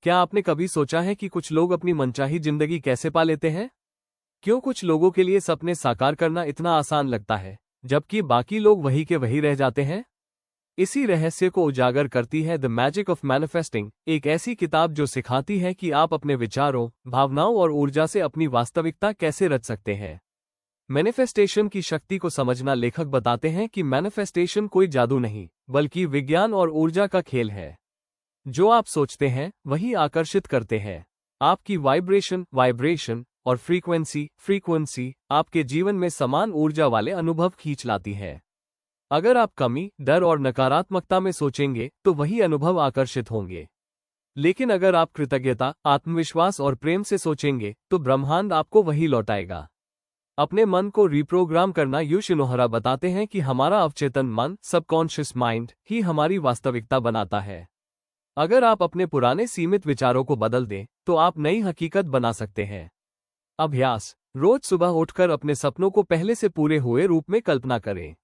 क्या आपने कभी सोचा है कि कुछ लोग अपनी मनचाही जिंदगी कैसे पा लेते हैं? क्यों कुछ लोगों के लिए सपने साकार करना इतना आसान लगता है, जबकि बाकी लोग वही के वही रह जाते हैं? इसी रहस्य को उजागर करती है द मैजिक ऑफ मैनिफेस्टिंग, एक ऐसी किताब जो सिखाती है कि आप अपने विचारों, भावनाओं और ऊर्जा से अपनी वास्तविकता कैसे रच सकते हैं। मैनिफेस्टेशन की शक्ति को समझना लेखक बताते हैं कि मैनिफेस्टेशन कोई जादू नहीं, बल्कि विज्ञान और ऊर्जा का खेल है। जो आप सोचते हैं वही आकर्षित करते हैं। आपकी वाइब्रेशन और फ्रीक्वेंसी आपके जीवन में समान ऊर्जा वाले अनुभव खींच लाती है। अगर आप कमी, डर और नकारात्मकता में सोचेंगे तो वही अनुभव आकर्षित होंगे। लेकिन अगर आप कृतज्ञता, आत्मविश्वास और प्रेम से तो ब्रह्मांड आपको वही लौटाएगा। अपने मन को रिप्रोग्राम करना योशिनोहरा बताते हैं कि हमारा अवचेतन मन, सबकॉन्शियस माइंड, ही हमारी वास्तविकता बनाता है। अगर आप अपने पुराने सीमित विचारों को बदल दें तो आप नई हकीकत बना सकते हैं। अभ्यास: रोज सुबह उठकर अपने सपनों को पहले से पूरे हुए रूप में कल्पना करें।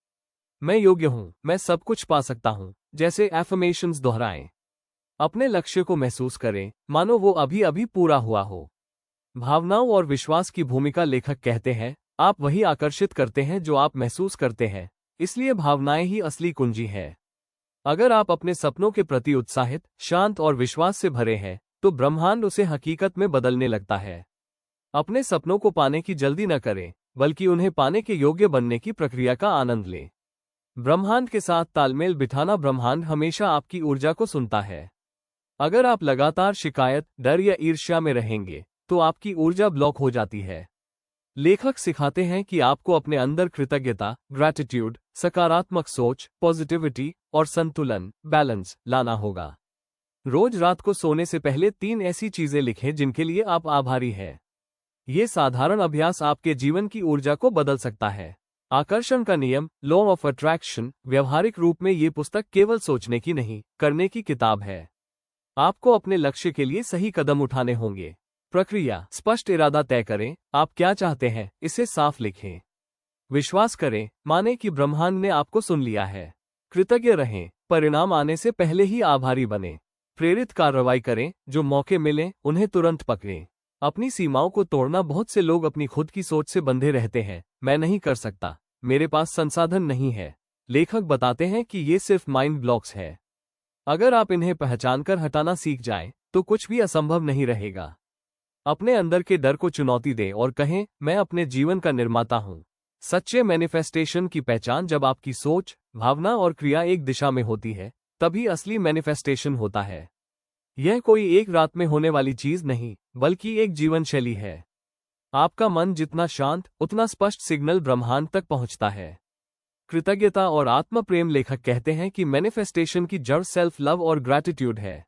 मैं योग्य हूं, मैं सब कुछ पा सकता हूं, जैसे एफर्मेशंस दोहराएं। अपने लक्ष्य को महसूस करें, मानो वो अभी अभी पूरा हुआ हो। भावनाओं और विश्वास की भूमिका लेखक कहते हैं, आप वही आकर्षित करते हैं जो आप महसूस करते हैं, इसलिए भावनाएं ही असली कुंजी है। अगर आप अपने सपनों के प्रति उत्साहित, शांत और विश्वास से भरे हैं तो ब्रह्मांड उसे हकीकत में बदलने लगता है। अपने सपनों को पाने की जल्दी न करें, बल्कि उन्हें पाने के योग्य बनने की प्रक्रिया का आनंद लें। ब्रह्मांड के साथ तालमेल बिठाना: ब्रह्मांड हमेशा आपकी ऊर्जा को सुनता है। अगर आप लगातार शिकायत, डर या ईर्ष्या में रहेंगे तो आपकी ऊर्जा ब्लॉक हो जाती है। लेखक सिखाते हैं कि आपको अपने अंदर कृतज्ञता, ग्रैटिट्यूड, सकारात्मक सोच, पॉजिटिविटी और संतुलन, बैलेंस लाना होगा। रोज रात को सोने से पहले 3 ऐसी चीजें लिखें जिनके लिए आप आभारी हैं। ये साधारण अभ्यास आपके जीवन की ऊर्जा को बदल सकता है। आकर्षण का नियम, लॉ ऑफ अट्रैक्शन। व्यावहारिक रूप में ये पुस्तक केवल सोचने की नहीं, करने की किताब है। आपको अपने लक्ष्य के लिए सही कदम उठाने होंगे। प्रक्रिया: स्पष्ट इरादा तय करें, आप क्या चाहते हैं, इसे साफ लिखें। विश्वास करें, माने कि ब्रह्मांड ने आपको सुन लिया है। कृतज्ञ रहें, परिणाम आने से पहले ही आभारी बनें। प्रेरित कार्रवाई करें, जो मौके मिलें उन्हें तुरंत पकड़ें। अपनी सीमाओं को तोड़ना: बहुत से लोग अपनी खुद की सोच से बंधे रहते हैं, मैं नहीं कर सकता, मेरे पास संसाधन नहीं है। लेखक बताते हैं कि ये सिर्फ माइंड ब्लॉक्स है। अगर आप इन्हें पहचानकर हटाना सीख जाएं, तो कुछ भी असंभव नहीं रहेगा। अपने अंदर के डर को चुनौती दें और कहें, मैं अपने जीवन का निर्माता हूं। सच्चे मैनिफेस्टेशन की पहचान: जब आपकी सोच, भावना और क्रिया एक दिशा में होती है, तभी असली मैनिफेस्टेशन होता है। यह कोई एक रात में होने वाली चीज नहीं, बल्कि एक जीवन शैली है। आपका मन जितना शांत, उतना स्पष्ट सिग्नल ब्रह्मांड तक पहुंचता है। कृतज्ञता और आत्म प्रेम: लेखक कहते हैं कि मैनिफेस्टेशन की जड़ सेल्फ लव और ग्रैटिट्यूड है।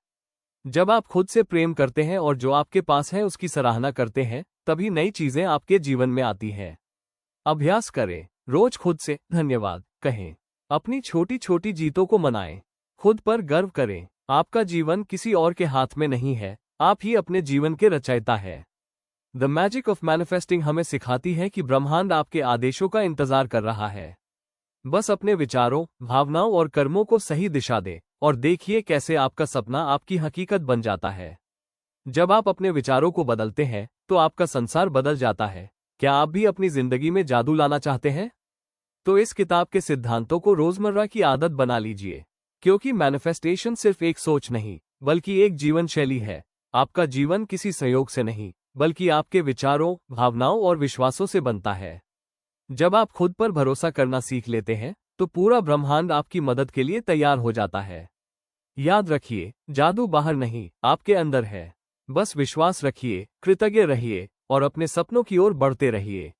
जब आप खुद से प्रेम करते हैं और जो आपके पास है उसकी सराहना करते हैं, तभी नई चीजें आपके जीवन में आती हैं। अभ्यास करें, रोज खुद से धन्यवाद कहें। अपनी छोटी छोटी जीतों को मनाएं। खुद पर गर्व करें। आपका जीवन किसी और के हाथ में नहीं है, आप ही अपने जीवन के रचयिता है। द मैजिक ऑफ मैनिफेस्टिंग हमें सिखाती है कि ब्रह्मांड आपके आदेशों का इंतजार कर रहा है। बस अपने विचारों, भावनाओं और कर्मों को सही दिशा दें और देखिए कैसे आपका सपना आपकी हकीकत बन जाता है। जब आप अपने विचारों को बदलते हैं तो आपका संसार बदल जाता है। क्या आप भी अपनी जिंदगी में जादू लाना चाहते हैं? तो इस किताब के सिद्धांतों को रोजमर्रा की आदत बना लीजिए, क्योंकि मैनिफेस्टेशन सिर्फ एक सोच नहीं, बल्कि एक जीवन शैली है। आपका जीवन किसी संयोग से नहीं, बल्कि आपके विचारों, भावनाओं और विश्वासों से बनता है। जब आप खुद पर भरोसा करना सीख लेते हैं तो पूरा ब्रह्मांड आपकी मदद के लिए तैयार हो जाता है। याद रखिए, जादू बाहर नहीं, आपके अंदर है। बस विश्वास रखिए, कृतज्ञ रहिए और अपने सपनों की ओर बढ़ते रहिए।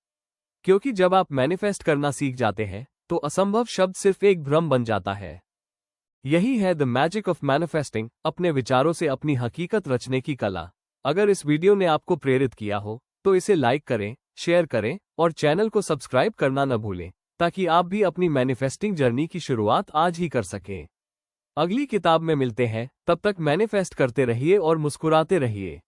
क्योंकि जब आप मैनिफेस्ट करना सीख जाते हैं तो असंभव शब्द सिर्फ एक भ्रम बन जाता है। यही है द मैजिक ऑफ मैनिफेस्टिंग, अपने विचारों से अपनी हकीकत रचने की कला। अगर इस वीडियो ने आपको प्रेरित किया हो तो इसे लाइक करें, शेयर करें और चैनल को सब्सक्राइब करना न भूलें, ताकि आप भी अपनी मैनिफेस्टिंग जर्नी की शुरुआत आज ही कर सकें। अगली किताब में मिलते हैं, तब तक मैनिफेस्ट करते रहिए और मुस्कुराते रहिए।